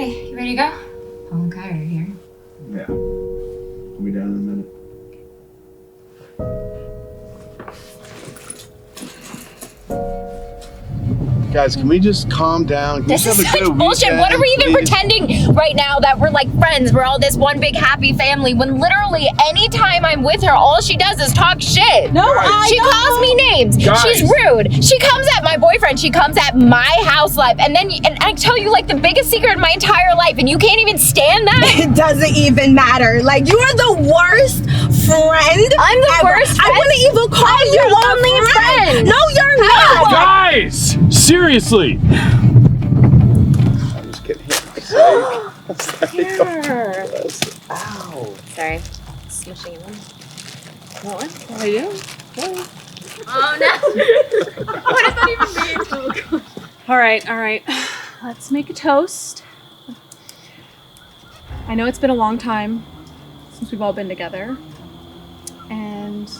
Hey, you ready to go? Paul and Kai are here. Yeah. We'll be down in a minute. Guys, can we just calm down? This is such bullshit. What are we even pretending right now that we're like friends? We're all this one big happy family when literally anytime I'm with her, all she does is talk shit. No, she calls me names. Guys. She's rude. She comes at my boyfriend. She comes at my house life. And then and I tell you like the biggest secret in my entire life and you can't even stand that? It doesn't even matter. Like, you are the worst friend. I'm the worst friend? I wouldn't even call I'm you your a only friend. No, you're not. Guys! Seriously! I'm just getting hit myself. Ow. Sorry. Smushing him. What are you? Oh no. What does that even mean? All right. Let's make a toast. I know it's been a long time since we've all been together. And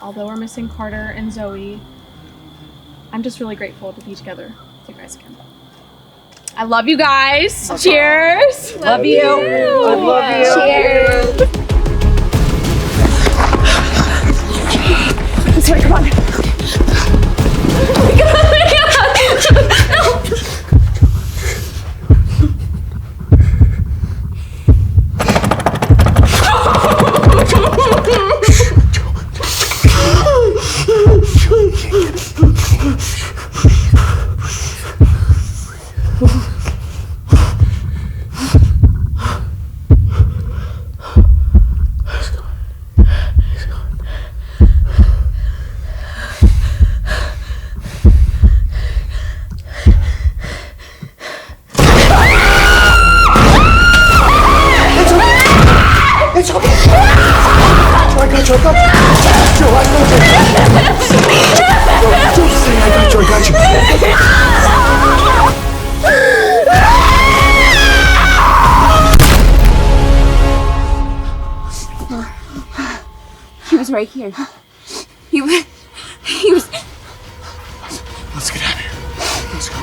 although we're missing Carter and Zoe, I'm just really grateful to be together with you guys again. I love you guys. Cheers. Love you. I love you. Cheers. This way, come on. He was right here. He was. Let's get out of here. Let's go.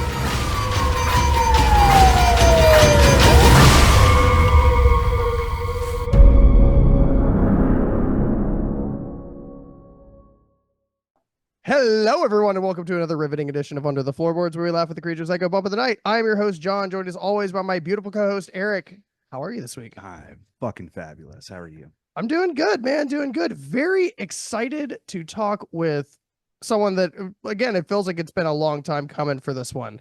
Hello, everyone, and welcome to another riveting edition of Under the Floorboards, where we laugh at the creatures that go bump in the night. I'm your host, John, joined as always by my beautiful co-host, Eric. How are you this week? I'm fucking fabulous. How are you? I'm doing good, man. Doing good. Very excited to talk with someone that, again, it feels like it's been a long time coming for this one.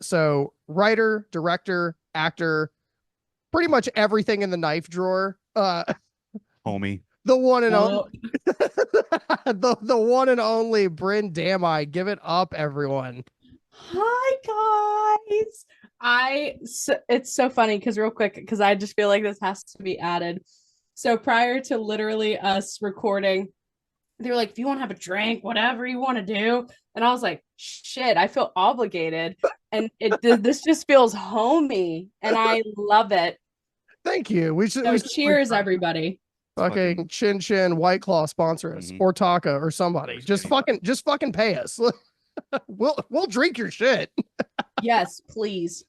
So writer, director, actor, pretty much everything in the knife drawer. Homie. The one and only, the one and only Bryn Dami. Give it up, everyone. Hi, guys. It's so funny because real quick, because I just feel like this has to be added. So prior to literally us recording, they were like, if you want to have a drink, whatever you want to do. And I was like, shit, I feel obligated. And this just feels homey. And I love it. Thank you. So cheers, everybody. Fucking Chin Chin White Claw sponsor us, or Taka or somebody. Just fucking pay us. We'll drink your shit. Yes, please.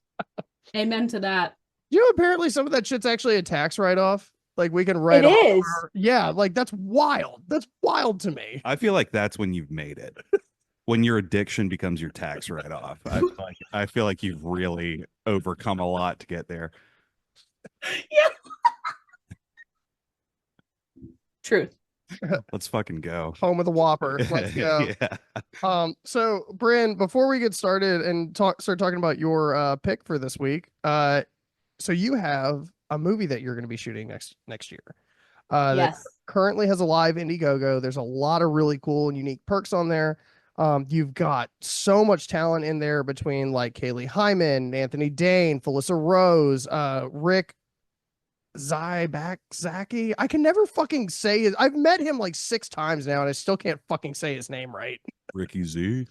Amen to that. You know, apparently some of that shit's actually a tax write-off. Like we can write It off. is. Yeah, like that's wild. That's wild to me. I feel like that's when you've made it. When your addiction becomes your tax write-off. I feel like you've really overcome a lot to get there. Yeah. Truth. Let's fucking go. Home of the Whopper. Let's go. Yeah. So Bryn, before we get started and start talking about your pick for this week, so you have a movie that you're going to be shooting next year. That Yes. currently has a live Indiegogo. There's a lot of really cool and unique perks on there. You've got so much talent in there between like Kaylee Hyman, Anthony Dane, Felissa Rose, Rick Zaki. I can never fucking say his. I've met him like 6 times now, and I still can't fucking say his name right. Ricky Z.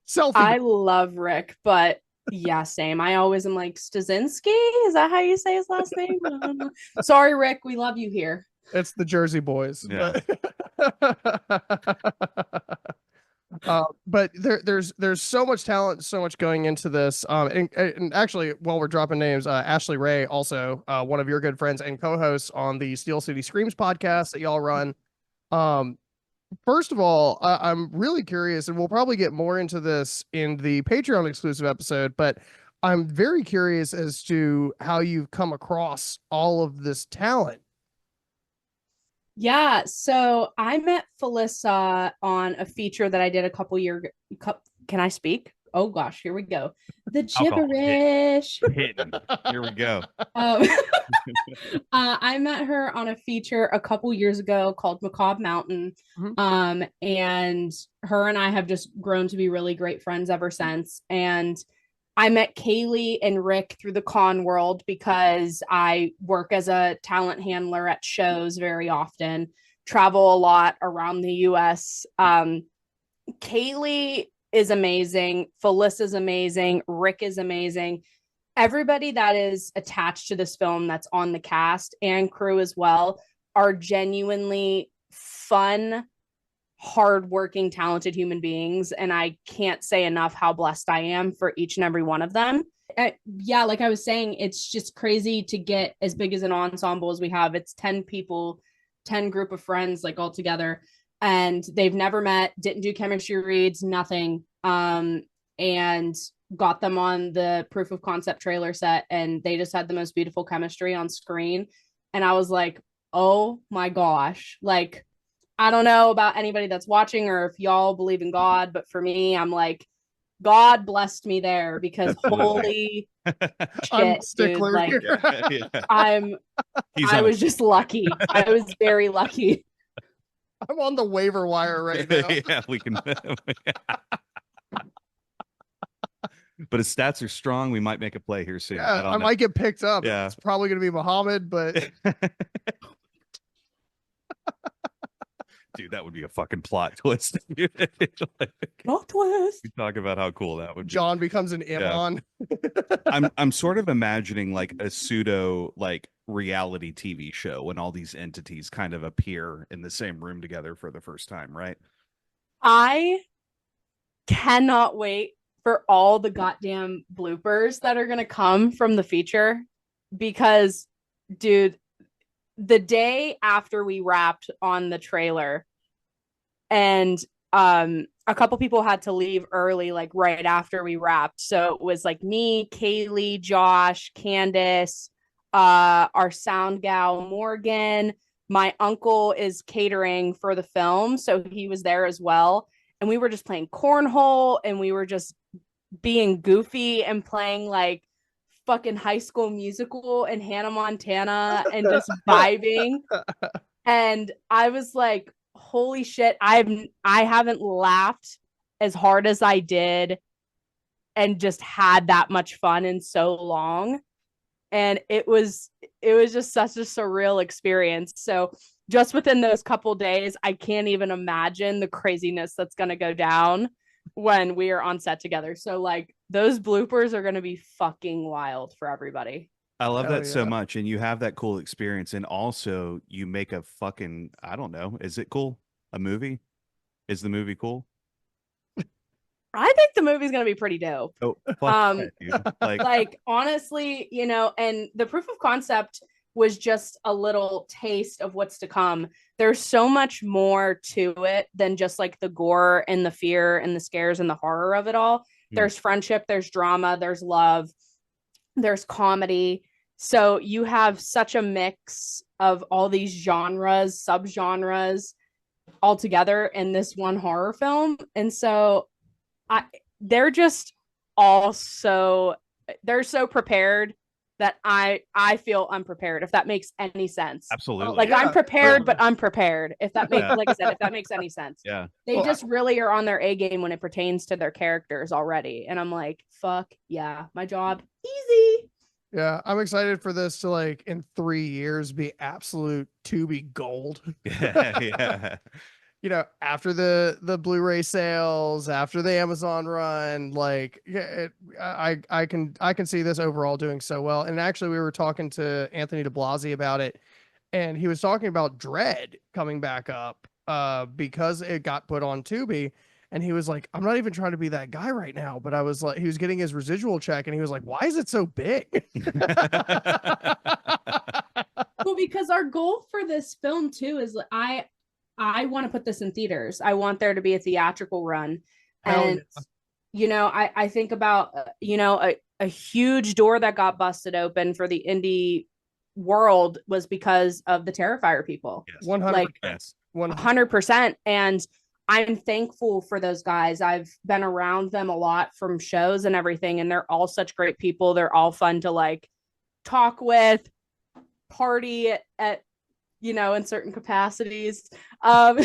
Selfie. I love Rick, but yeah, same. I always am like, Stasinski? Is that how you say his last name? I don't know. Sorry, Rick. We love you here. It's the Jersey Boys. Yeah. But there's so much talent, so much going into this. And actually, while we're dropping names, Ashley Ray, also one of your good friends and co-hosts on the Steel City Screams podcast that y'all run. First of all, I'm really curious, and we'll probably get more into this in the Patreon exclusive episode, but I'm very curious as to how you've come across all of this talent. Yeah, so I met Felissa on a feature that I did a couple years. Can I speak? Oh gosh, here we go. The Alcohol gibberish. Hidden. Here we go. Um, I met her on a feature a couple years ago called Macabre Mountain. And her and I have just grown to be really great friends ever since. And I met Kaylee and Rick through the con world because I work as a talent handler at shows very often, travel a lot around the US. Kaylee is amazing. Felissa is amazing. Rick is amazing. Everybody that is attached to this film that's on the cast and crew as well are genuinely fun, hardworking, talented human beings. And I can't say enough how blessed I am for each and every one of them. Yeah, like I was saying, it's just crazy to get as big as an ensemble as we have. It's 10 people, 10 group of friends, like all together. And they've never met, didn't do chemistry reads, nothing. And got them on the proof of concept trailer set, and they just had the most beautiful chemistry on screen. And I was like, oh my gosh, like, I don't know about anybody that's watching or if y'all believe in God, but for me, I'm like, God blessed me there, because holy shit, dude, like, I was just lucky. I was very lucky. I'm on the waiver wire right now. Yeah, we can. But his stats are strong. We might make a play here soon. Yeah, I might get picked up. Yeah. It's probably going to be Muhammad, but dude, that would be a fucking plot twist. Plot twist. We talk about how cool that would be. John becomes an Imam. I'm sort of imagining like a pseudo like reality TV show when all these entities kind of appear in the same room together for the first time, right? I cannot wait for all the goddamn bloopers that are going to come from the feature, because, dude, the day after we wrapped on the trailer, and a couple people had to leave early, like right after we wrapped. So it was like me, Kaylee, Josh, Candace, our sound gal, Morgan. My uncle is catering for the film, so he was there as well. And we were just playing cornhole, and we were just being goofy and playing like fucking High School Musical and Hannah Montana and just vibing. And I was like, holy shit, I haven't laughed as hard as I did and just had that much fun in so long. And it was just such a surreal experience. So just within those couple days, I can't even imagine the craziness that's going to go down when we are on set together. So like, those bloopers are going to be fucking wild for everybody. I love that so much. And you have that cool experience. And also you make a fucking, I don't know, is it cool? A movie? Is the movie cool? I think the movie's going to be pretty dope. Oh, fuck that, dude. Like honestly, you know, and the proof of concept was just a little taste of what's to come. There's so much more to it than just like the gore and the fear and the scares and the horror of it all. There's friendship, there's drama, there's love, there's comedy. So you have such a mix of all these genres, subgenres all together in this one horror film. And so they're just all they're so prepared that I feel unprepared, if that makes any sense. Absolutely. Like, I'm prepared, but unprepared, if that makes, like I said, if that makes any sense. Yeah. They just really are on their A game when it pertains to their characters already. And I'm like, fuck yeah, my job, easy. Yeah, I'm excited for this to, like, in 3 years be absolute Tubi gold. Yeah. You know, after the Blu-ray sales, after the Amazon run, like, I can see this overall doing so well. And actually, we were talking to Anthony DeBlasi about it, and he was talking about Dread coming back up because it got put on Tubi, and he was like, I'm not even trying to be that guy right now, but I was like, he was getting his residual check and he was like, why is it so big? Well, because our goal for this film too is I want to put this in theaters. I want there to be a theatrical run. Hell And yeah. you know, I think about a huge door that got busted open for the indie world was because of the Terrifier people. Yes. 100%. Like Yes. 100%. And I'm thankful for those guys. I've been around them a lot from shows and everything, and they're all such great people. They're all fun to like talk with, party at in certain capacities. I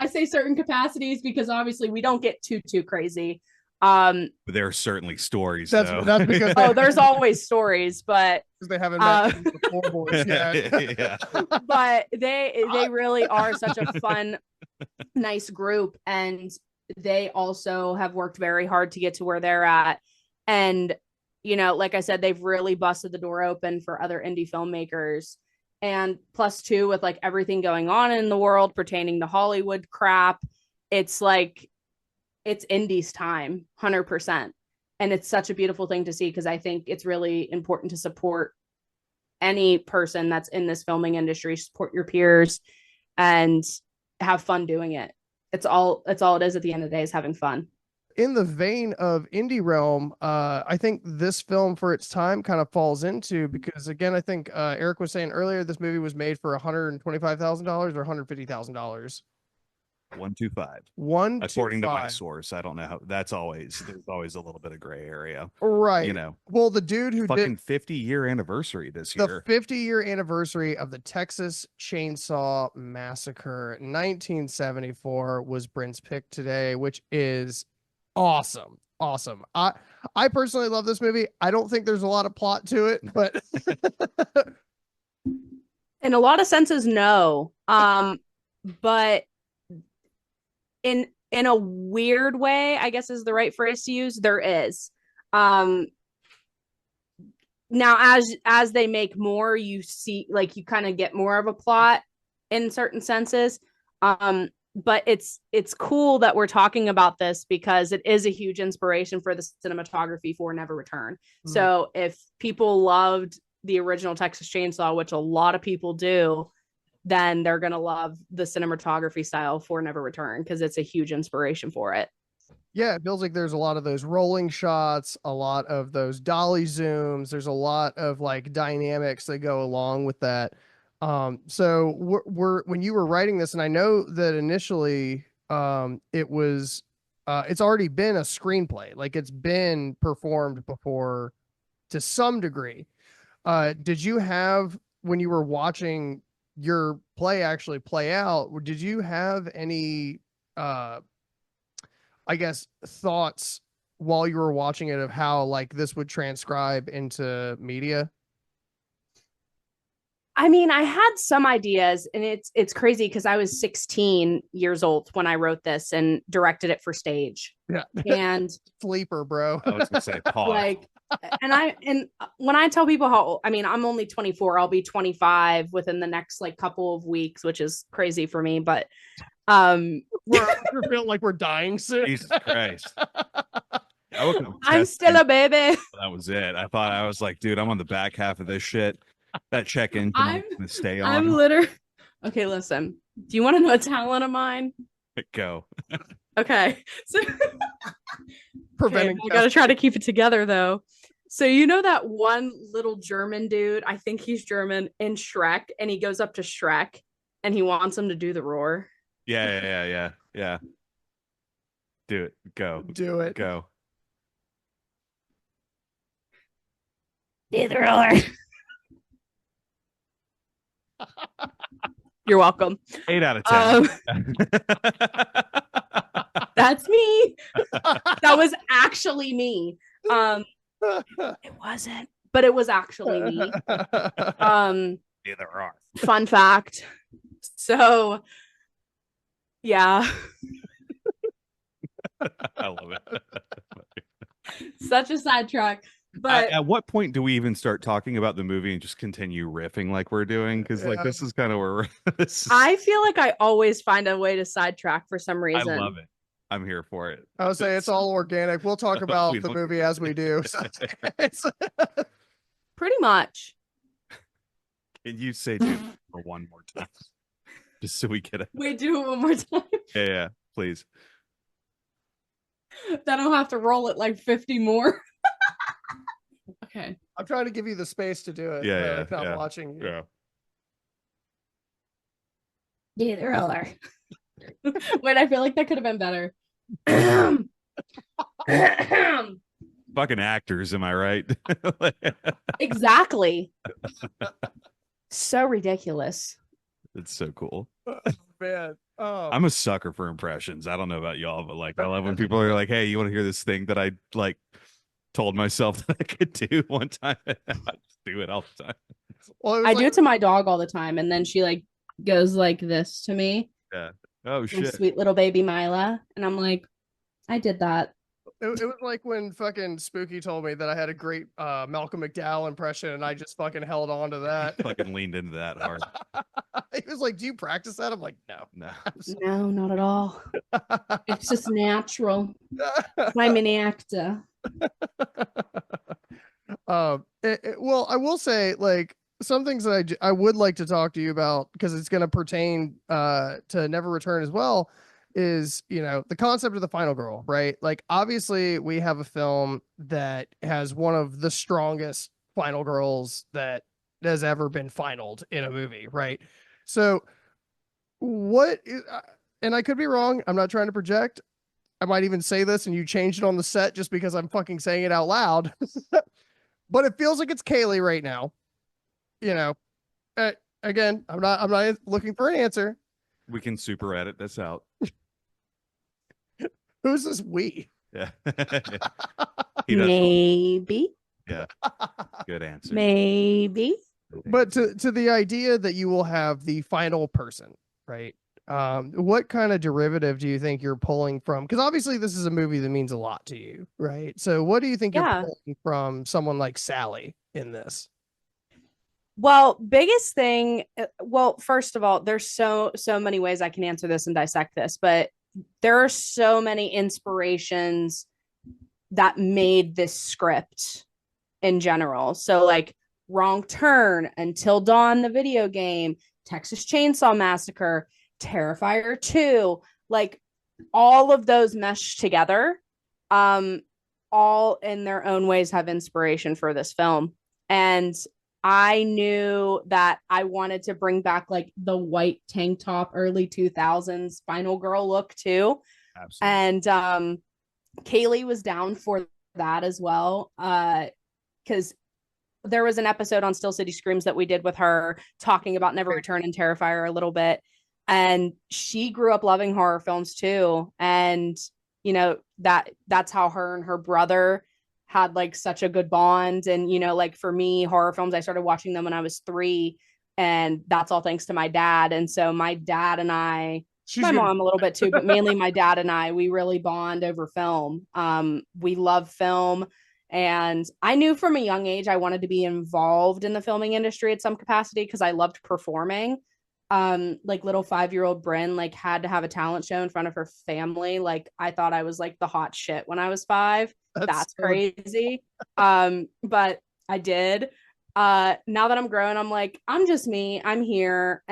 say certain capacities because obviously we don't get too crazy. But there are certainly stories. That's because There's always stories, but they haven't met the floorboards yet. Yeah. but they really are such a fun, nice group, and they also have worked very hard to get to where they're at. And like I said, they've really busted the door open for other indie filmmakers. And plus two, with like everything going on in the world pertaining to Hollywood crap, it's like it's indies time, 100%. And it's such a beautiful thing to see, because I think it's really important to support any person that's in this filming industry, support your peers and have fun doing it. It's all it is at the end of the day, is having fun. In the vein of indie realm, I think this film for its time kind of falls into, because again, I think Eric was saying earlier, this movie was made for $125,000 or $150,000. 125. According to my source. I don't know how there's always a little bit of gray area. Right. Well, the dude who fucking did 50-year anniversary this year. The 50-year anniversary of the Texas Chainsaw Massacre 1974 was Bryn's pick today, which is awesome. I personally love this movie. I don't think there's a lot of plot to it, but in a lot of senses, no. But in a weird way, I guess is the right phrase to use, there is. Now as they make more, you see, like, you kind of get more of a plot in certain senses. But it's cool that we're talking about this, because it is a huge inspiration for the cinematography for Never Return. Mm-hmm. So if people loved the original Texas Chainsaw, which a lot of people do, then they're going to love the cinematography style for Never Return, because it's a huge inspiration for it. Yeah, it feels like there's a lot of those rolling shots, a lot of those dolly zooms. There's a lot of like dynamics that go along with that. So we're when you were writing this, and I know that initially it was it's already been a screenplay, like it's been performed before to some degree. Did you have, when you were watching your play actually play out, did you have any I guess thoughts while you were watching it of how like this would transcribe into media? I mean, I had some ideas, and it's crazy because I was 16 years old when I wrote this and directed it for stage. Yeah. And sleeper, bro. I was gonna say pause. Like, and when I tell people how, I mean, I'm only 24, I'll be 25 within the next like couple of weeks, which is crazy for me, but we're feeling like we're dying soon. Jesus Christ. I'm still a baby. That was it. I was like, dude, I'm on the back half of this shit. That check-in I'm gonna stay on. I'm literally okay. Listen, do you want to know a talent of mine? Go. Okay, so preventing. I gotta try to keep it together though. So you know that one little German dude? I think he's German in Shrek, and he goes up to Shrek, and he wants him to do the roar. Yeah. Do it. Go. Do it. Go. Do the roar. You're welcome. 8 out of 10. That's me. That was actually me. It wasn't, but it was actually me. Neither are. Fun fact. So, yeah. I love it. Such a sidetrack. But At what point do we even start talking about the movie and just continue riffing like we're doing? Because like Yeah. this is kind of where we're. I feel like I always find a way to sidetrack for some I reason. love it. I'm here for it. I would say it's all organic. We'll talk about We the don't- movie as we do. So it's, Pretty much. Can you say dude for one more time, just so we get it? Wait, do it one more time. Yeah, please. Then I'll have to roll it like 50 more. Okay. I'm trying to give you the space to do it. Yeah, like, not yeah. watching you. Yeah. Do the roller. Wait, I feel like that could have been better. Fucking actors, am I right? Exactly. So ridiculous. It's so cool. Man. Oh, I'm a sucker for impressions. I don't know about y'all, but like I love when people are like, "Hey, you want to hear this thing that I like told myself that I could do one time?" I just do it all the time. well, it was I like, do it to my dog all the time, and then she like goes like this to me, Oh my shit! sweet little baby Mila, and I'm like, I did that. it was like when fucking Spooky told me that I had a great Malcolm McDowell impression, and I just fucking held on to that. Fucking leaned into that hard. He was like, "Do you practice that?" I'm like, "No." No. No, not at all. It's just natural. I'm an actor. Well, I will say, like, some things that I would like to talk to you about because it's going to pertain to Never Return as well. Is the concept of the final girl, right? Like, obviously, we have a film that has one of the strongest final girls that has ever been finaled in a movie, right? So, and I could be wrong. I'm not trying to project. I might even say this and you changed it on the set just because I'm fucking saying it out loud. But it feels like it's Kaylee right now. Again, I'm not looking for an answer. We can super edit this out. Who's this we? Yeah. He does. Maybe. Yeah. Good answer. Maybe. But to the idea that you will have the final person, right? What kind of derivative do you think you're pulling from? Because obviously this is a movie that means a lot to you, right? So what do you think Yeah. you're pulling from someone like Sally in this? Well, biggest thing, first of all, there's so many ways I can answer this and dissect this, but there are so many inspirations that made this script in general. So like Wrong Turn, Until Dawn, the video game, Texas Chainsaw Massacre, Terrifier 2, like all of those meshed together, all in their own ways have inspiration for this film. And I knew that I wanted to bring back like the white tank top early 2000s final girl look too. Absolutely. And Kaylee was down for that as well, because there was an episode on Still City Screams that we did with her talking about Never Return and Terrifier a little bit, and she grew up loving horror films too, and that's how her and her brother had like such a good bond. And like for me, horror films, I started watching them when I was 3, and that's all thanks to my dad. And so my dad and I, my mom a little bit too, but mainly my dad and I, we really bond over film. We love film, and I knew from a young age I wanted to be involved in the filming industry at some capacity because I loved performing. Like little 5-year-old Bryn like had to have a talent show in front of her family. Like I thought I was like the hot shit when I was 5. That's crazy. But I did. Now that I'm grown, I'm like, I'm just me. I'm here.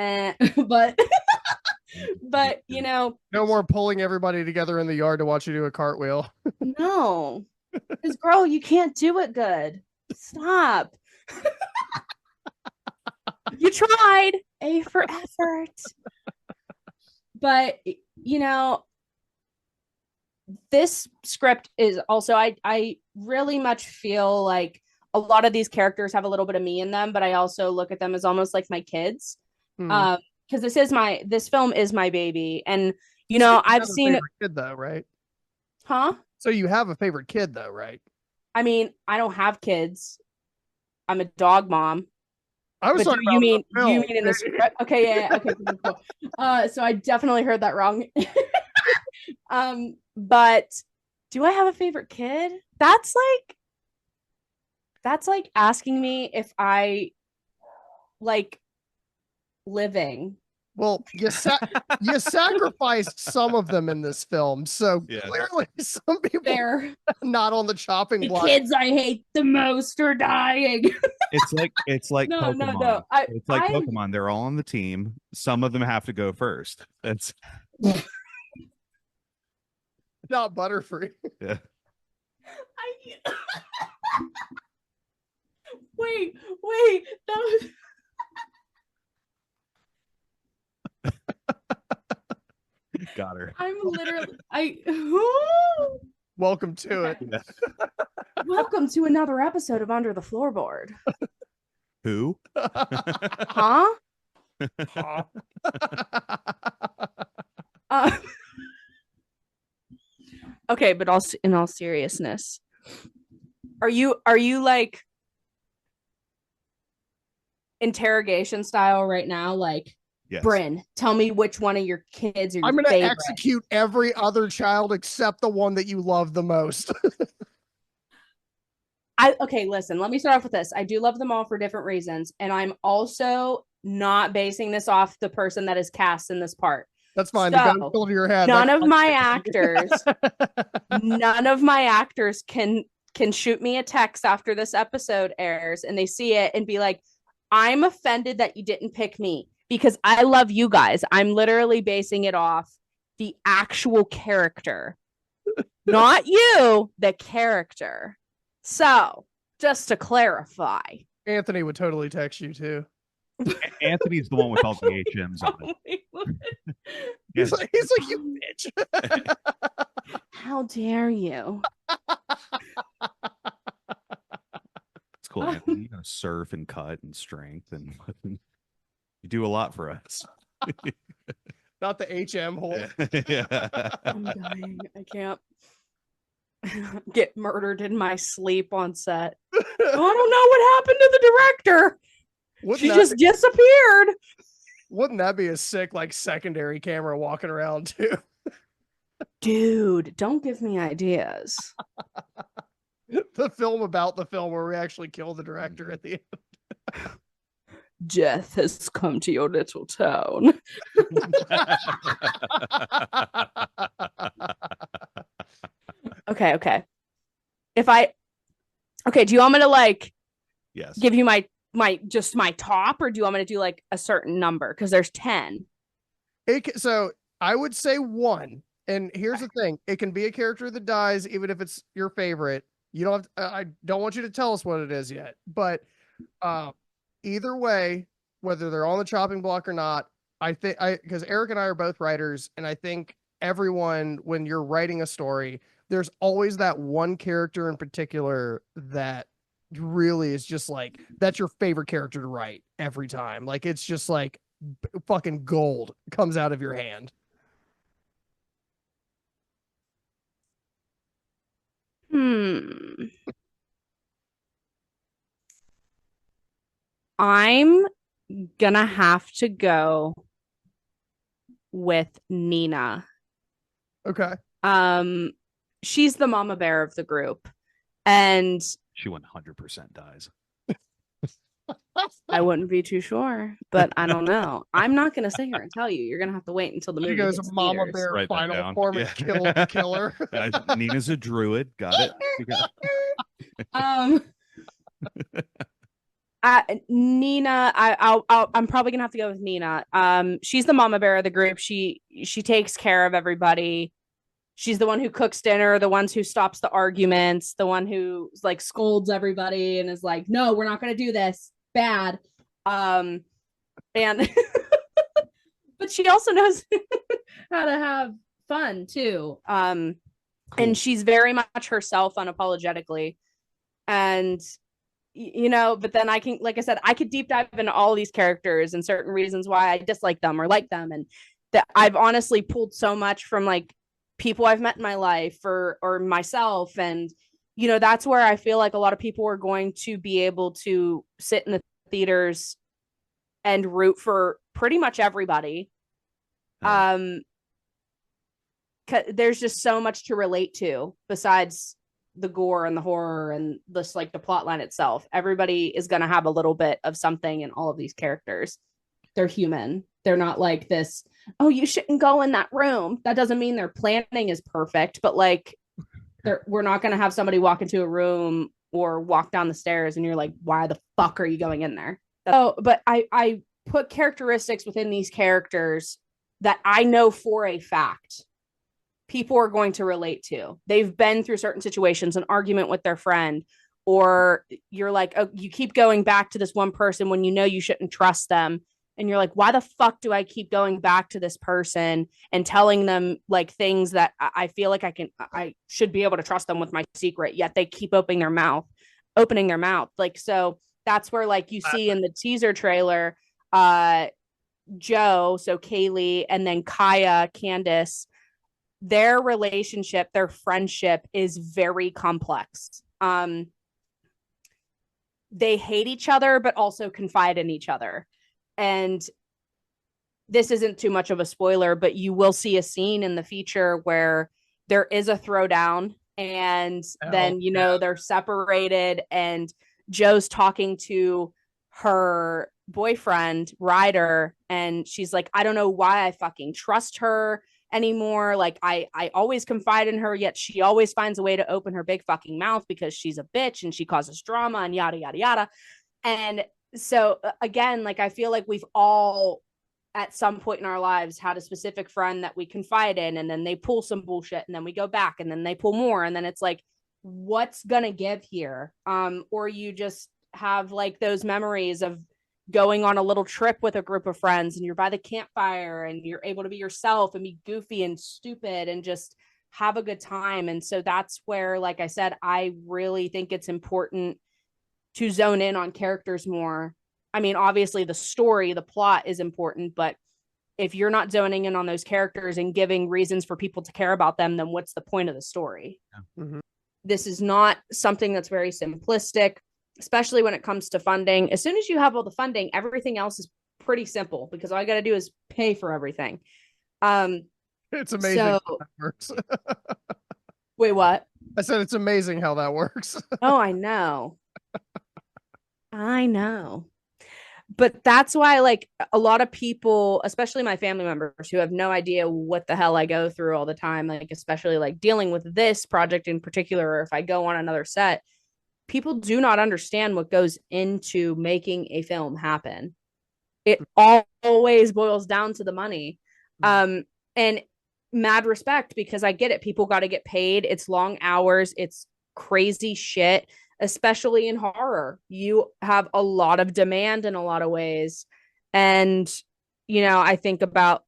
But No more pulling everybody together in the yard to watch you do a cartwheel. no. Because girl, you can't do it good. Stop. You tried. A for effort. But this script is also, I really much feel like a lot of these characters have a little bit of me in them, but I also look at them as almost like my kids. Because this film is my baby, and I've seen it. Kid though, right? Huh? So you have a favorite kid though, right? I mean, I don't have kids. I'm a dog mom. I was But talking you about mean in the script? Okay, yeah, okay, cool. So I definitely heard that wrong. But do I have a favorite kid? That's like That's like asking me if I like living. Well, you sacrificed some of them in this film, so Yeah. clearly some people There. not on the chopping The block. kids I hate the most are dying. It's like No, Pokemon. no. It's like I'm- Pokemon. They're all on the team. Some of them have to go first. That's Not Butterfree. yeah. I wait, that was Got her. I'm literally Welcome to it. Yeah. Welcome to another episode of Under the Floorboard. Who? Huh? Huh? Okay, but in all seriousness, are you like interrogation style right now? Like, Yes. Bryn, tell me which one of your kids are your I'm gonna favorite. execute every other child except the one that you love the most. Okay, listen, let me start off with this. I do love them all for different reasons, and I'm also not basing this off the person that is cast in this part. That's fine. So, You got it filled to your head. None That's of my actors can shoot me a text after this episode airs and they see it and be like, I'm offended that you didn't pick me because I love you guys. I'm literally basing it off the actual character, not you, the character. So, just to clarify, Anthony would totally text you too. Anthony's the one with all the HMs on it. He's Yes. like, you bitch. How dare you? It's cool, Anthony. You know, surf and cut and strength and you do a lot for us. Not the HM hole. Yeah. I'm dying. I can't get murdered in my sleep on set. I don't know what happened to the director. She just disappeared. Wouldn't that be a sick, like, secondary camera walking around too? Dude, don't give me ideas. The film about the film where we actually kill the director at the end. Death has come to your little town. Okay. Do you want me to like Yes. give you my top, or do you want me to do like a certain number? Because there's 10. So I would say 1. And here's the thing: it can be a character that dies, even if it's your favorite. You don't have I don't want you to tell us what it is yet, but either way, whether they're on the chopping block or not, I think because Eric and I are both writers, and I think everyone, when you're writing a story, there's always that one character in particular that really is just like, that's your favorite character to write every time. Like, it's just like fucking gold comes out of your hand. I'm gonna have to go with Nina. Okay. She's the mama bear of the group, and She 100% dies. I wouldn't be too sure, but I don't know. I'm not gonna sit here and tell you. You're gonna have to wait until the movie She goes hits mama theaters. bear Write that final down. form Yeah. and kill the killer. Nina's a druid. Got it. Nina, I'm probably gonna have to go with Nina. She's the mama bear of the group. She takes care of everybody. She's the one who cooks dinner, the ones who stops the arguments, the one who like scolds everybody and is like, no, we're not gonna do this. Bad. And but she also knows how to have fun too. And she's very much herself unapologetically. And but then I can, like I said, I could deep dive into all these characters and certain reasons why I dislike them or like them, and that I've honestly pulled so much from like people I've met in my life or myself, and that's where I feel like a lot of people are going to be able to sit in the theaters and root for pretty much everybody. There's just so much to relate to besides the gore and the horror and this like the plot line itself. Everybody is going to have a little bit of something in all of these characters. They're human. They're not like this, oh, you shouldn't go in that room. That doesn't mean their planning is perfect, but like we're not going to have somebody walk into a room or walk down the stairs and you're like, why the fuck are you going in there? Oh, but I put characteristics within these characters that I know for a fact people are going to relate to. They've been through certain situations, an argument with their friend, or you're like, oh, you keep going back to this one person when you know you shouldn't trust them. And you're like, why the fuck do I keep going back to this person and telling them like things that I feel like I should be able to trust them with my secret, yet they keep opening their mouth. Like, so that's where like you see in the teaser trailer, Joe, so Kaylee, and then Kaya, Candace, their relationship, their friendship is very complex. They hate each other, but also confide in each other. And this isn't too much of a spoiler, but you will see a scene in the feature where there is a throwdown and then, you know, they're separated and Joe's talking to her boyfriend, Ryder, and she's like, I don't know why I fucking trust her anymore. Like I always confide in her, yet she always finds a way to open her big fucking mouth because she's a bitch and she causes drama and yada, yada, yada. And so again, like I feel like we've all at some point in our lives had a specific friend that we confide in and then they pull some bullshit and then we go back and then they pull more and then it's like, what's gonna give here? Or you just have like those memories of going on a little trip with a group of friends and you're by the campfire and you're able to be yourself and be goofy and stupid and just have a good time. And so that's where, like I said, I really think it's important to zone in on characters more. I mean, obviously the story, the plot is important, but if you're not zoning in on those characters and giving reasons for people to care about them, then what's the point of the story? Yeah. Mm-hmm. This is not something that's very simplistic, especially when it comes to funding. As soon as you have all the funding, everything else is pretty simple because all you got to do is pay for everything. It's amazing how that works. Wait, what? I said it's amazing how that works. Oh, I know. I know. But that's why, like, a lot of people, especially my family members who have no idea what the hell I go through all the time, like, especially like dealing with this project in particular, or if I go on another set, people do not understand what goes into making a film happen. It always boils down to the money. And mad respect because I get it. People got to get paid. It's long hours. It's crazy shit. Especially in horror, you have a lot of demand in a lot of ways. And, you know, I think about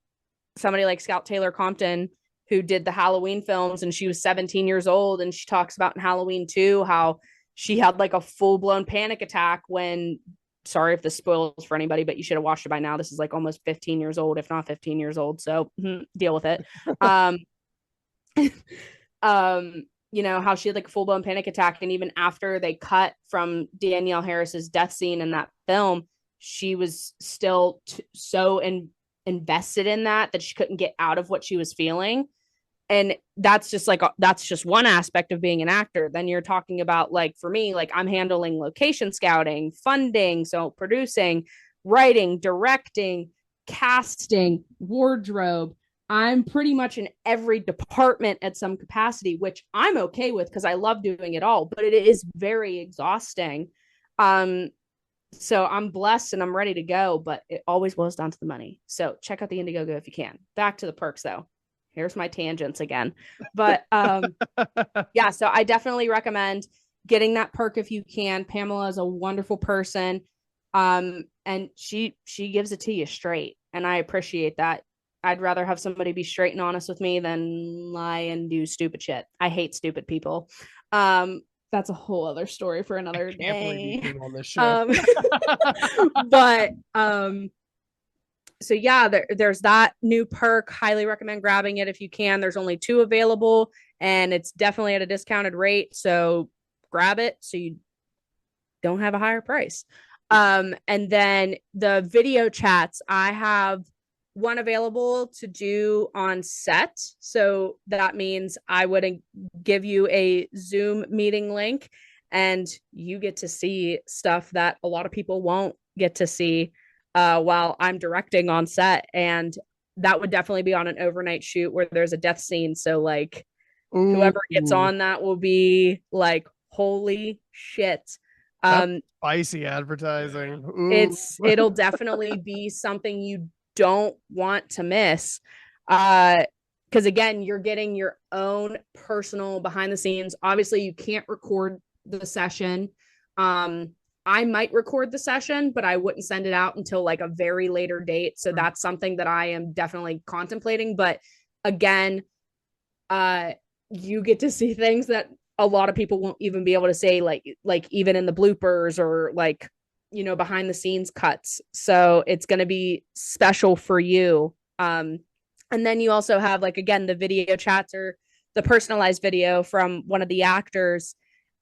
somebody like Scout Taylor Compton, who did the Halloween films, and she was 17 years old. And she talks about in Halloween 2 how she had like a full blown panic attack when, sorry if this spoils for anybody, but you should have watched it by now. This is like almost 15 years old, if not 15 years old. So deal with it. You know, how she had like a full-blown panic attack. And even after they cut from Danielle Harris's death scene in that film, she was still so invested in that she couldn't get out of what she was feeling. And that's just like, that's just one aspect of being an actor. Then you're talking about, like, for me, like, I'm handling location scouting, funding, so producing, writing, directing, casting, wardrobe. I'm pretty much in every department at some capacity, which I'm okay with because I love doing it all, but it is very exhausting. So I'm blessed and I'm ready to go, but it always boils down to the money. So check out the Indiegogo if you can. Back to the perks though. Here's my tangents again. But yeah, so I definitely recommend getting that perk if you can. Pamela is a wonderful person. And she gives it to you straight. And I appreciate that. I'd rather have somebody be straight and honest with me than lie and do stupid shit. I hate stupid people. That's a whole other story for another day. Can't believe you came on this show. But so yeah, there's that new perk. Highly recommend grabbing it if you can. There's only 2 available and it's definitely at a discounted rate. So grab it so you don't have a higher price. And then the video chats, I have one available to do on set. So that means I would give you a Zoom meeting link and you get to see stuff that a lot of people won't get to see while I'm directing on set. And that would definitely be on an overnight shoot where there's a death scene. So like whoever gets on that will be like, holy shit. Spicy advertising. It'll definitely be something you don't want to miss. Because again, you're getting your own personal behind the scenes. Obviously, you can't record the session. I might record the session, but I wouldn't send it out until like a very later date. So that's something that I am definitely contemplating. But again, you get to see things that a lot of people won't even be able to say, like even in the bloopers or like, you know, behind the scenes cuts. So it's going to be special for you. And then you also have like, again, the video chats or the personalized video from one of the actors.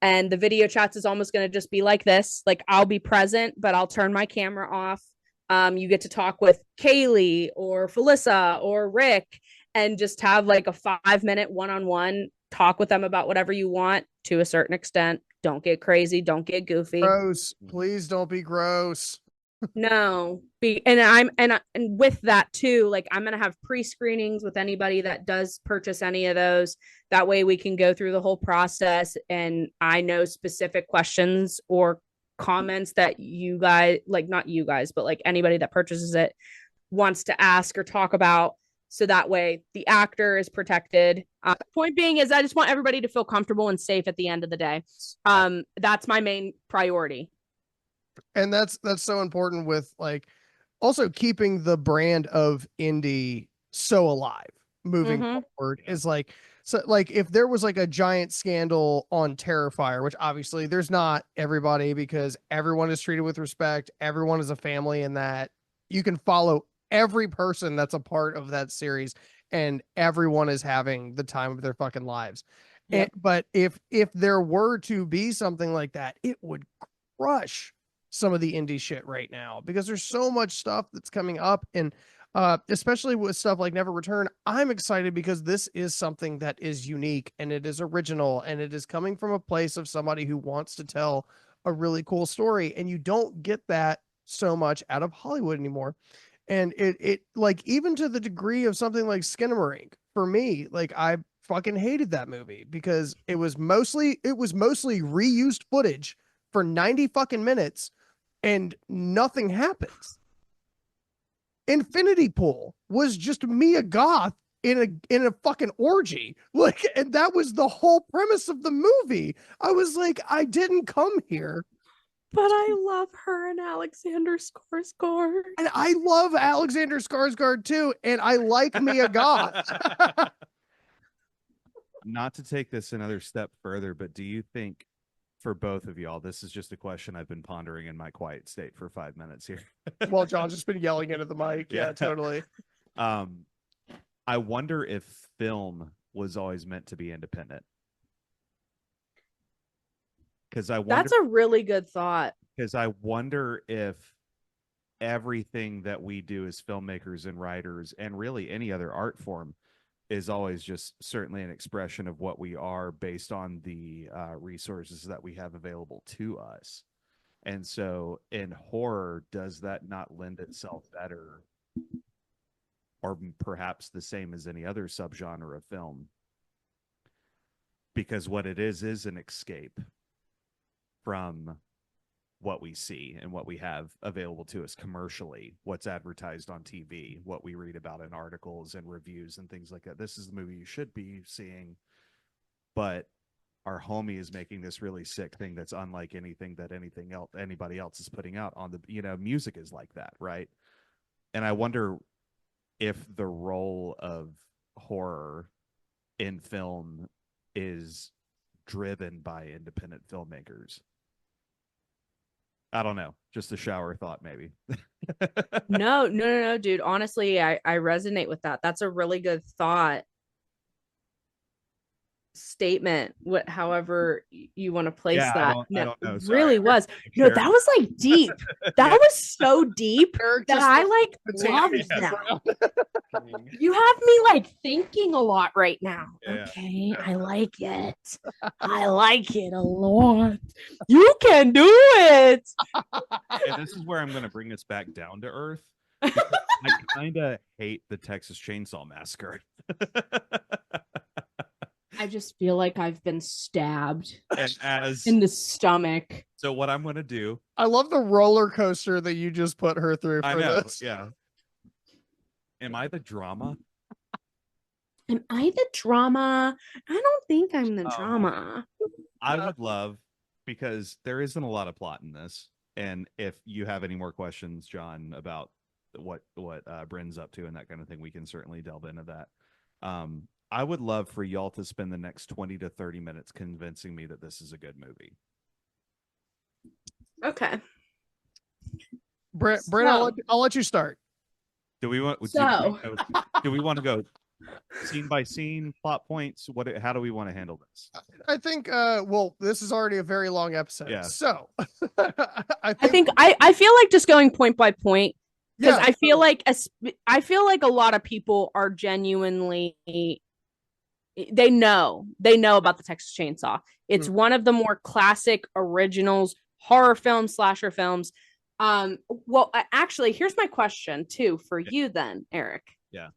And the video chats is almost going to just be like this. Like I'll be present, but I'll turn my camera off. You get to talk with Kaylee or Felissa or Rick and just have like a 5-minute one-on-one talk with them about whatever you want to a certain extent. Don't get crazy. Don't get goofy. Gross. Please don't be gross. No. And with that too, like I'm going to have pre-screenings with anybody that does purchase any of those. That way we can go through the whole process and I know specific questions or comments that you guys, like not you guys, but like anybody that purchases it wants to ask or talk about. So that way the actor is protected. Point being is I just want everybody to feel comfortable and safe at the end of the day. That's my main priority. And that's so important with like also keeping the brand of indie so alive moving forward is like, so like if there was like a giant scandal on Terrifier, which obviously there's not everybody because everyone is treated with respect. Everyone is a family in that you can follow every person that's a part of that series and everyone is having the time of their fucking lives. Yep. But if there were to be something like that, it would crush some of the indie shit right now because there's so much stuff that's coming up and especially with stuff like Never Return. I'm excited because this is something that is unique and it is original and it is coming from a place of somebody who wants to tell a really cool story, and you don't get that so much out of Hollywood anymore. And it like even to the degree of something like Skinamarink for me, like I fucking hated that movie because it was mostly reused footage for 90 fucking minutes and nothing happens. Infinity Pool was just Mia Goth in a fucking orgy. Like, and that was the whole premise of the movie. I was like, I didn't come here. But I love her and Alexander Skarsgård. And I love Alexander Skarsgård too. And I like Mia Goth. Not to take this another step further, but do you think for both of y'all, this is just a question I've been pondering in my quiet state for 5 minutes here. Well, John's just been yelling into the mic. Yeah, totally. I wonder if film was always meant to be independent. Because I wonder, that's a really good thought. Because I wonder if everything that we do as filmmakers and writers and really any other art form is always just certainly an expression of what we are based on the resources that we have available to us. And so in horror, does that not lend itself better or perhaps the same as any other subgenre of film? Because what it is an escape from what we see and what we have available to us commercially, what's advertised on TV, what we read about in articles and reviews and things like that. This is the movie you should be seeing, but our homie is making this really sick thing that's unlike anything that anybody else is putting out on the, you know, music is like that, right? And I wonder if the role of horror in film is driven by independent filmmakers. I don't know. Just a shower thought, maybe. No, dude. Honestly, I resonate with that. That's a really good thought. statement, however you want to place Yeah, that. I don't know. It Sorry. really was. No, Sure. that was like deep. That Yeah. was so deep Eric that just I looked like loved Yeah. that. You have me like thinking a lot right now. Yeah. Okay, I like it. I like it a lot. You can do it. And this is where I'm going to bring us back down to earth. Because I kind of hate the Texas Chainsaw Massacre. I just feel like I've been stabbed And in the stomach. so what I'm going to do, I love the roller coaster that you just put her through for I know, this. yeah. Am I the drama? Am I the drama? I don't think I'm the Oh, drama. I would love, because there isn't a lot of plot in this. And if you have any more questions, John, about what Bryn's up to and that kind of thing, we can certainly delve into that. I would love for y'all to spend the next 20 to 30 minutes convincing me that this is a good movie. Okay. Bryn, So- I'll let you start. Do we want So- do we want to go scene by scene, plot points? How do we want to handle this? I think well, this is already a very long episode. Yeah. So I think I feel like just going point by point, because yeah, I feel like a lot of people are genuinely they know about the Texas Chainsaw. It's one of the more classic originals, horror films, slasher films. Well, actually, here's my question too for you then, Eric. Yeah.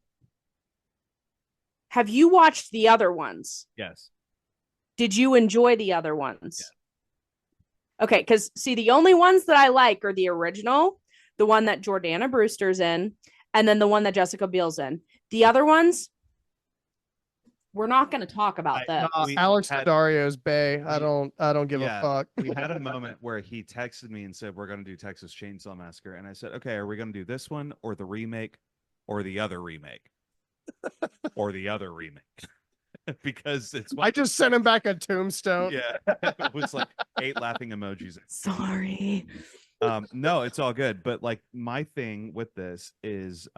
Have you watched the other ones? Yes. Did you enjoy the other ones? Yeah. Okay, because see, the only ones that I like are the original, the one that Jordana Brewster's in, and then the one that Jessica Biel's in. The other ones, we're not going to talk about them. Alex Daddario's Bay. I don't give a fuck. We had a moment where he texted me and said, we're going to do Texas Chainsaw Massacre. And I said, okay, are we going to do this one or the remake or the other remake? Or the other remake? Because it's I just sent him back a tombstone. Yeah. It was like 8 laughing emojis. Sorry. No, it's all good. But like my thing with this is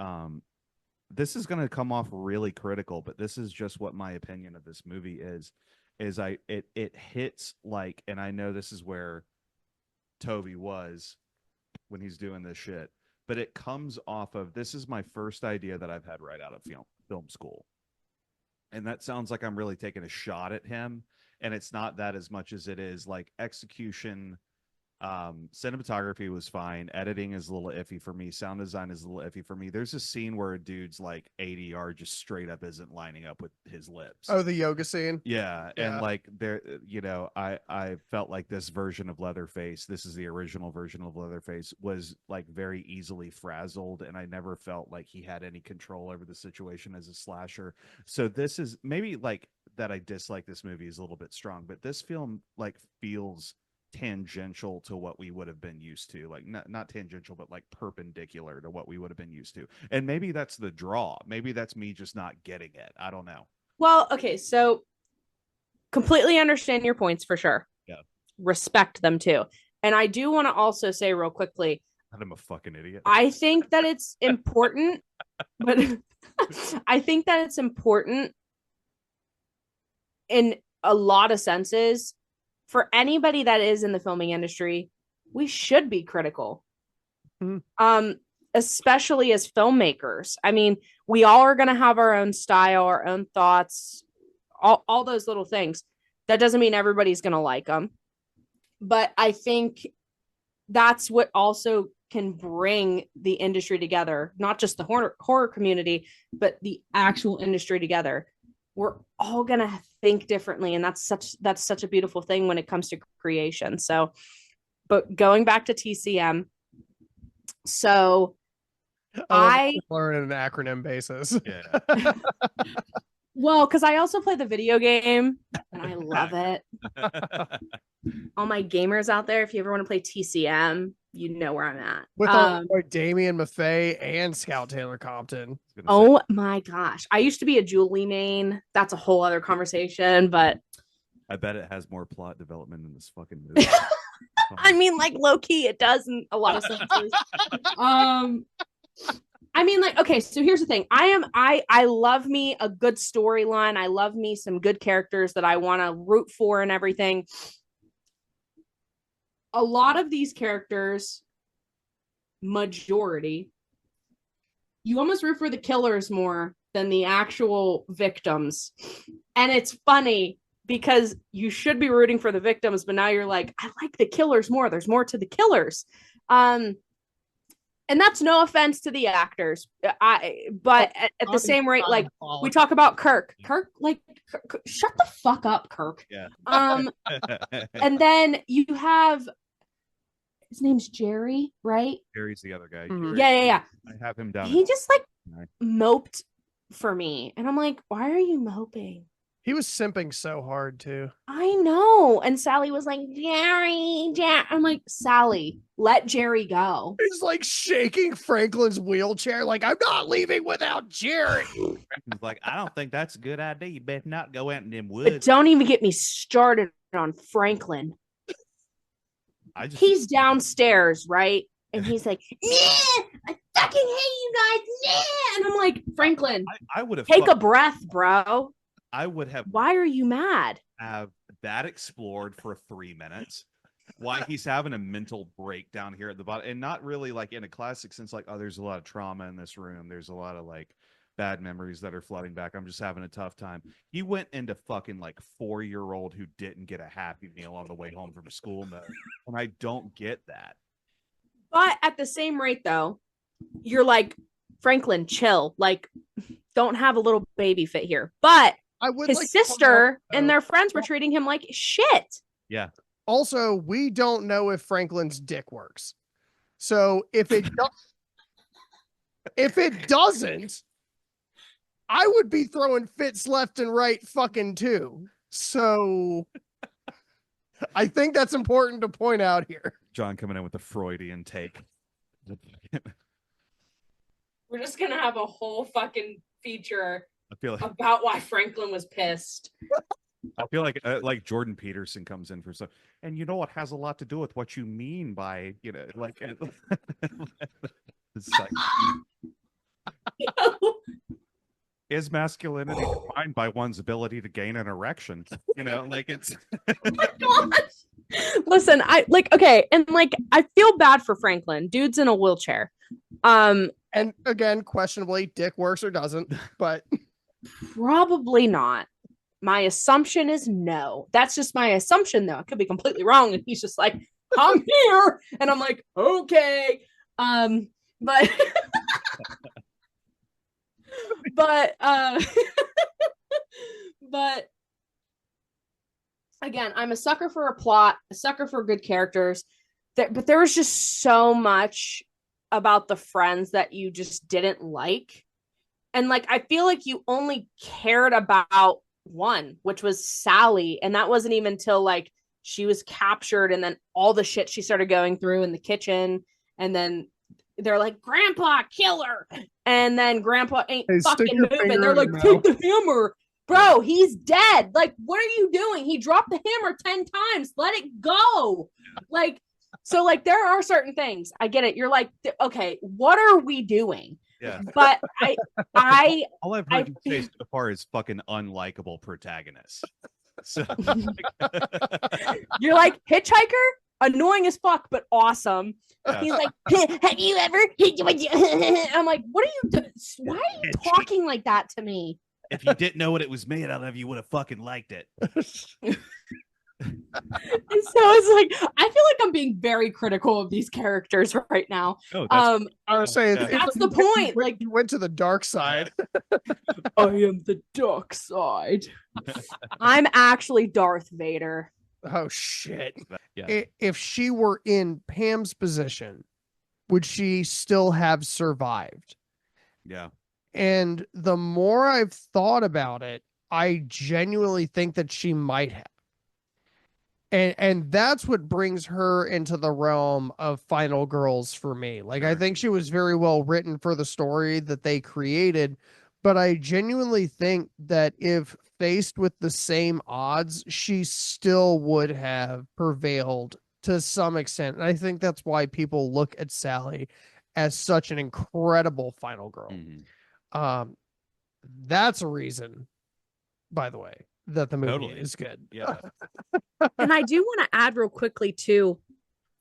this is going to come off really critical, but this is just what my opinion of this movie is it hits like, and I know this is where Toby was when he's doing this shit, but it comes off of, this is my first idea that I've had right out of film school. And that sounds like I'm really taking a shot at him. And it's not that as much as it is like execution. Cinematography was fine. Editing is a little iffy for me. Sound design is a little iffy for me. There's a scene where a dude's like ADR just straight up isn't lining up with his lips. Oh, the yoga scene. Yeah. And like there, I felt like this version of Leatherface, this is the original version of Leatherface, was like very easily frazzled, and I never felt like he had any control over the situation as a slasher. So this is maybe like that I dislike this movie is a little bit strong, but this film like feels tangential to what we would have been used to, like not tangential, but like perpendicular to what we would have been used to. And maybe that's the draw. Maybe that's me just not getting it. I don't know. Well, okay, so completely understand your points for sure. Yeah. Respect them too. And I do want to also say real quickly, I'm a fucking idiot. I think that it's important, but I think that it's important in a lot of senses. For anybody that is in the filming industry, we should be critical. Especially as filmmakers. I mean, we all are going to have our own style, our own thoughts, all those little things. That doesn't mean everybody's going to like them. But I think that's what also can bring the industry together, not just the horror community, but the actual industry together. We're all going to think differently, and that's such a beautiful thing when it comes to creation. So, but going back to TCM, so I learn an acronym basis. Yeah. well, because I also play the video game and I love it. All my gamers out there, if you ever want to play TCM, you know where I'm at. With our boy Damian Maffei and Scout Taylor Compton. Oh my gosh. I used to be a Julie main. That's a whole other conversation, but I bet it has more plot development in this fucking movie. I mean, like low key, it does in a lot of senses. I mean, like, okay, so here's the thing. I love me a good storyline. I love me some good characters that I want to root for and everything. A lot of these characters, majority, you almost root for the killers more than the actual victims. And it's funny because you should be rooting for the victims, but now you're like, I like the killers more. There's more to the killers. And that's no offense to the actors. But at the same rate, like we talk about Kirk, like shut the fuck up, Kirk. Yeah. And then you have his name's Jerry, right? Jerry's the other guy. Mhm. Yeah. I have him down. He just like moped for me, and I'm like, why are you moping? He was simping so hard too. I know. And Sally was like, Jerry. I'm like, Sally, let Jerry go. He's like shaking Franklin's wheelchair, like, I'm not leaving without Jerry. He's like, I don't think that's a good idea. You better not go out in them But woods. don't even get me started on Franklin. He's downstairs, right? And he's like, I fucking hate you guys. And I'm like, Franklin, I would have take a breath, bro. I would have. Why are you mad? Have that explored for 3 minutes. Why he's having a mental breakdown here at the bottom, and not really like in a classic sense, like, oh, there's a lot of trauma in this room. There's a lot of like bad memories that are flooding back. I'm just having a tough time. He went into fucking like 4-year-old who didn't get a Happy Meal on the way home from school mode, and I don't get that. But at the same rate, though, you're like, Franklin, chill. Like, don't have a little baby fit here. But I would his like sister and their friends were treating him like shit. Yeah. Also, we don't know if Franklin's dick works. So if it doesn't, I would be throwing fits left and right fucking too. So I think that's important to point out here. John coming in with a Freudian take. We're just gonna have a whole fucking feature I feel like about why Franklin was pissed. like Jordan Peterson comes in for some, and you know, it has a lot to do with what you mean by, you know, like it's like, is masculinity defined by one's ability to gain an erection? You know, like it's. Oh my gosh. Listen, I like, okay, and like I feel bad for Franklin. Dude's in a wheelchair. And again, questionably, dick works or doesn't, but Probably not. My assumption is no. That's just my assumption, though. I could be completely wrong. And he's just like, I'm here. And I'm like, okay. But but but again, I'm a sucker for a plot, a sucker for good characters. But there was just so much about the friends that you just didn't like. And like, I feel like you only cared about one, which was Sally. And that wasn't even until like she was captured and then all the shit she started going through in the kitchen. And then they're like, Grandpa, kill her. And then Grandpa ain't fucking moving. They're like, take the hammer. Bro, he's dead. Like, what are you doing? He dropped the hammer 10 times. Let it go. Like, so like, there are certain things. I get it. You're like, okay, what are we doing? Yeah. But all I've heard you say so far is fucking unlikable protagonists. So you're like, Hitchhiker, annoying as fuck, but awesome. Yeah. He's like, have you ever? I'm like, what are you doing? Why are you talking like that to me? If you didn't know what it was made out of, you would have fucking liked it. And so it's like, I feel like I'm being very critical of these characters right now. Oh, I was saying that's the point. Like, you went to the dark side. I am the dark side. I'm actually Darth Vader. Oh shit. Yeah. If she were in Pam's position, would she still have survived? Yeah. And the more I've thought about it, I genuinely think that she might have. And that's what brings her into the realm of Final Girls for me. Like, I think she was very well written for the story that they created, but I genuinely think that if faced with the same odds, she still would have prevailed to some extent. And I think that's why people look at Sally as such an incredible final girl. Mhm. That's a reason, by the way, that the movie Totally. is good. Yeah. And I do want to add real quickly too.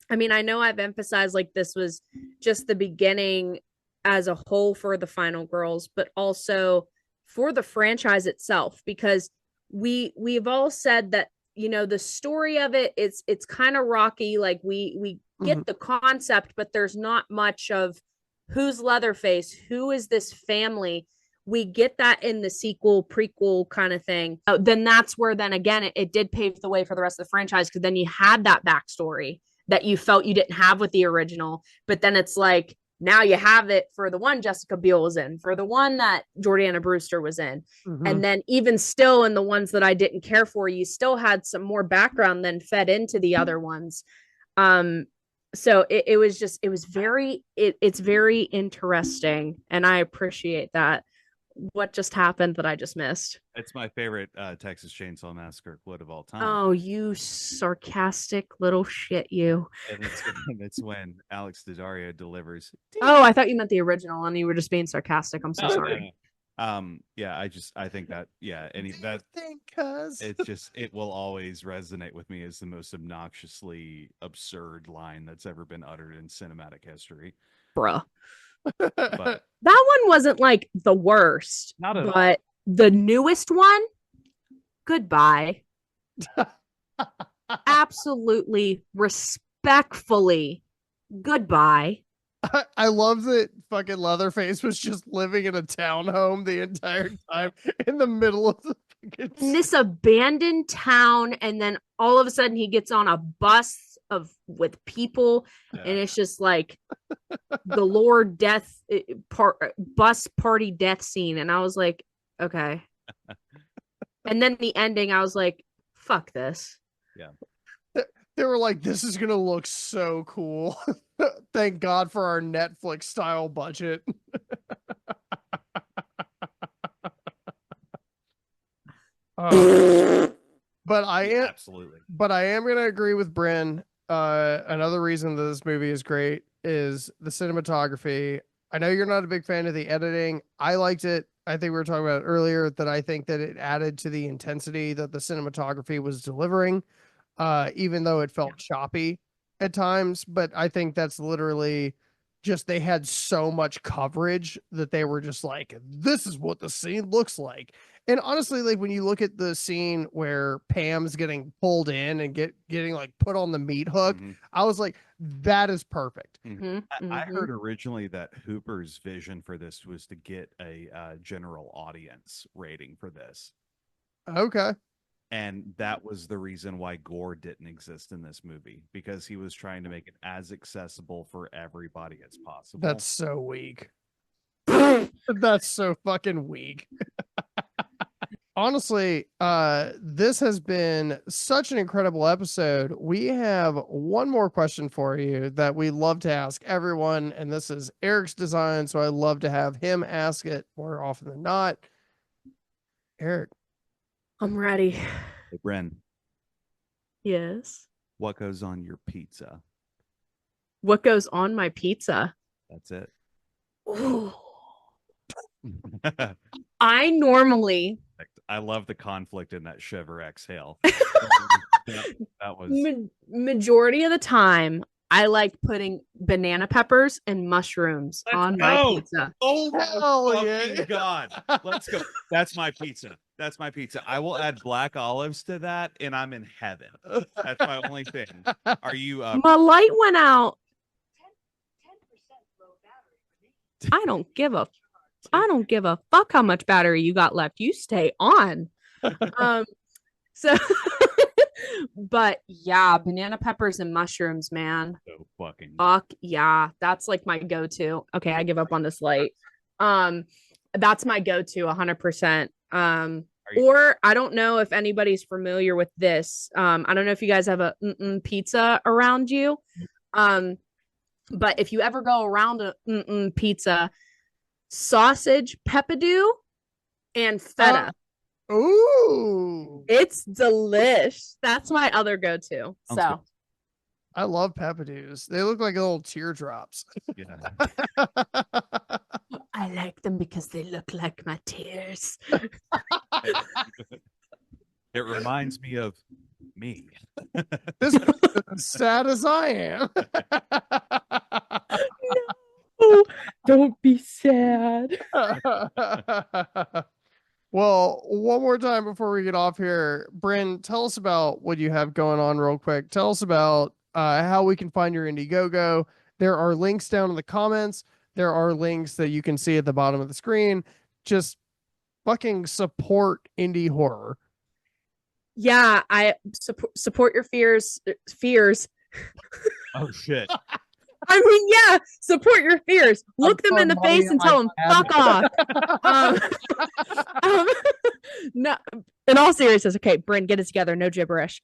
I mean, I know I've emphasized like this was just the beginning as a whole for the final girls, but also for the franchise itself, because we've all said that, you know, the story of it's kind of rocky. Like we get the concept, but there's not much of who's Leatherface, who is this family. We get that in the sequel, prequel kind of thing. Then that's where then again it did pave the way for the rest of the franchise, because then you had that backstory that you felt you didn't have with the original. But then it's like now you have it for the one Jessica Biel was in, for the one that Jordana Brewster was in. And then even still in the ones that I didn't care for, you still had some more background than fed into the other ones. So it's very interesting, and I appreciate that. What just happened that I just missed? It's my favorite Texas Chainsaw Massacre quote of all time. Oh, you sarcastic little shit, you. And it's when Alex Daddario delivers. Oh, I thought you meant the original and you were just being sarcastic. I'm so sorry. Yeah, I think that, yeah, it will always resonate with me as the most obnoxiously absurd line that's ever been uttered in cinematic history. Bruh. But that one wasn't like the worst, not at but the newest one, goodbye. Absolutely, respectfully, goodbye. I love that fucking Leatherface was just living in a townhome the entire time in the middle of the in this abandoned town, and then all of a sudden he gets on a bus with people, and it's just like the Lord death bus party death scene, and I was like, okay. And then the ending, I was like, fuck this. Yeah. They were like, this is gonna look so cool. Thank God for our Netflix style budget. But I am absolutely. But I am gonna agree with Bryn. Another reason that this movie is great is the cinematography. I know you're not a big fan of the editing. I liked it. I think we were talking about it earlier that I think that it added to the intensity that the cinematography was delivering, even though it felt choppy at times. But I think that's literally just they had so much coverage that they were just like, this is what the scene looks like. And honestly, like when you look at the scene where Pam's getting pulled in and getting like put on the meat hook, I was like, that is perfect. I heard originally that Hooper's vision for this was to get a general audience rating for this. Okay. And that was the reason why gore didn't exist in this movie, because he was trying to make it as accessible for everybody as possible. That's so weak. That's so fucking weak. Honestly, this has been such an incredible episode. We have one more question for you that we love to ask everyone, and this is Eric's design, so I love to have him ask it more often than not. Eric. I'm ready. Hey, Bryn. Yes. What goes on your pizza? What goes on my pizza? That's it. Ooh. I normally. I love the conflict in that shiver exhale. that was majority of the time. I like putting banana peppers and mushrooms on my pizza. Oh hell yeah. God. Let's go. That's my pizza. That's my pizza. I will add black olives to that and I'm in heaven. That's my only thing. Are you my light went out. 10% low battery. I don't give a fuck how much battery you got left. You stay on. So but yeah, banana peppers and mushrooms, man. So fucking fuck yeah. That's like my go-to. Okay, I give up on this light. That's my go-to 100%. Or I don't know if anybody's familiar with this. I don't know if you guys have a pizza around you. But if you ever go around a pizza, sausage, peppadew, and feta. Ooh, it's delish. That's my other go-to. So I love Peppadews. They look like little teardrops. Yeah. I like them because they look like my tears. It reminds me of me. This is as sad as I am. Oh, don't be sad. Well, one more time before we get off here, Bryn, tell us about what you have going on real quick. Tell us about how we can find your Indiegogo. There are links down in the comments. There are links that you can see at the bottom of the screen. Just fucking support indie horror. Yeah, I support your fears. Oh shit. I mean, yeah, support your fears. Look them in the face and tell them, fuck off. No, in all seriousness, okay, Bryn, get it together. No gibberish.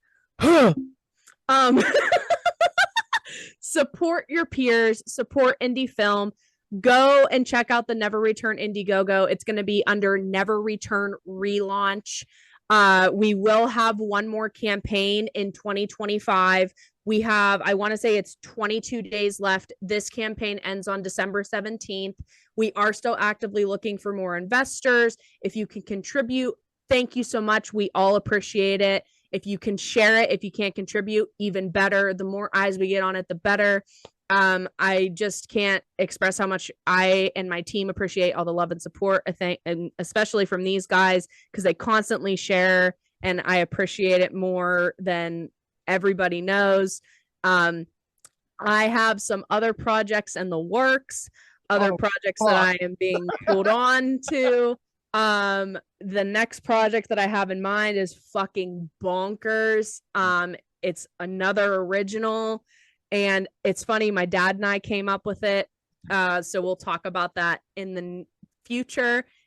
Support your peers, support indie film. Go and check out the Never Return Indiegogo. It's going to be under Never Return Relaunch. We will have one more campaign in 2025. We have, I want to say it's 22 days left. This campaign ends on December 17th. We are still actively looking for more investors. If you can contribute, thank you so much. We all appreciate it. If you can share it, if you can't contribute, even better. The more eyes we get on it, the better. I just can't express how much I and my team appreciate all the love and support, I think, and especially from these guys, because they constantly share, and I appreciate it more than everybody knows. I have some other projects in the works, projects that I am being pulled on to. The next project that I have in mind is fucking bonkers. It's another original. And it's funny, my dad and I came up with it. So we'll talk about that in the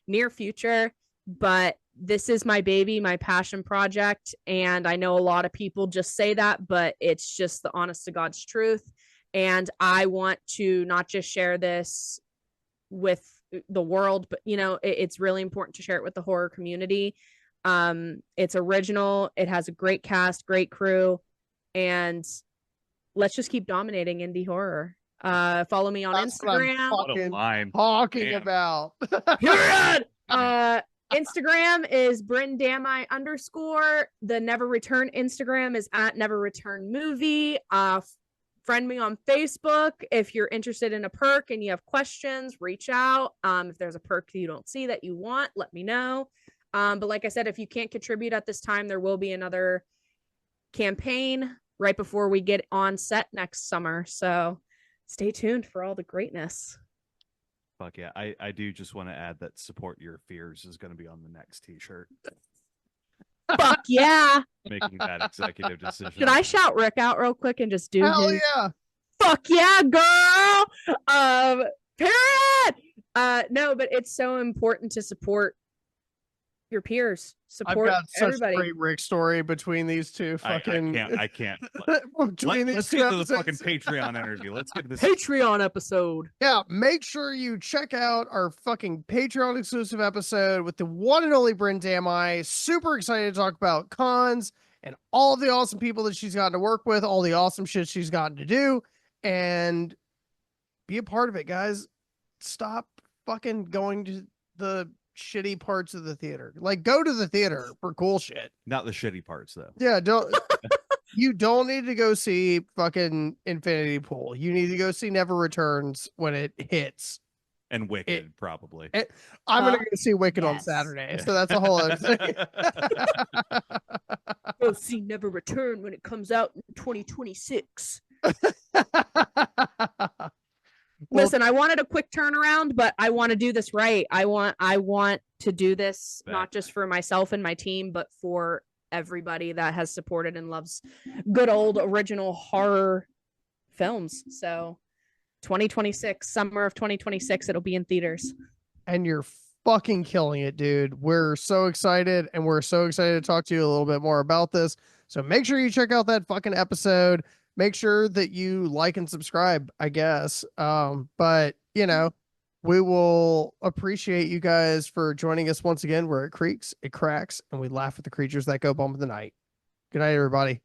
near future. But this is my baby, my passion project. And I know a lot of people just say that, but it's just the honest to God's truth. And I want to not just share this with the world, but it's really important to share it with the horror community. It's original. It has a great cast, great crew, and let's just keep dominating indie horror. Follow me on Instagram. What a line. Talking Damn. about. Instagram is Bryn Dami _ The Never Return Instagram is at Never Return Movie. Friend me on Facebook. If you're interested in a perk and you have questions, reach out. If there's a perk you don't see that you want, let me know. But like I said, if you can't contribute at this time, there will be another campaign right before we get on set next summer. So stay tuned for all the greatness. Fuck yeah. I do just want to add that support your fears is going to be on the next t-shirt. Fuck yeah. Making that executive decision. Should I shout Rick out real quick and just do Hell his? yeah. Fuck yeah, girl. Period. No, but it's so important to support your peers. I've Support got such everybody. a great Rick story between these two fucking. I can't. between these Let's two get to the episodes. fucking Patreon energy. Let's get to this. Patreon episode. Yeah, make sure you check out our fucking Patreon exclusive episode with the one and only Bryn Dami. Super excited to talk about cons and all of the awesome people that she's gotten to work with, all the awesome shit she's gotten to do, and be a part of it, guys. Stop fucking going to the shitty parts of the theater. Like, go to the theater for cool shit. Not the shitty parts, though. Yeah, you don't need to go see fucking Infinity Pool. You need to go see Never Returns when it hits. And Wicked, probably. I'm gonna go see Wicked on yes. Saturday, so that's a whole other thing. We'll see Never Return when it comes out in 2026. Listen, I wanted a quick turnaround, but I want to do this right. I want to do this not just for myself and my team, but for everybody that has supported and loves good old original horror films. So 2026, summer of 2026, it'll be in theaters. And you're fucking killing it, dude. We're so excited, and we're so excited to talk to you a little bit more about this. So make sure you check out that fucking episode. Make sure that you like and subscribe, I guess. But we will appreciate you guys for joining us once again. Where it creaks, it cracks, and we laugh at the creatures that go bump in the night. Good night, everybody.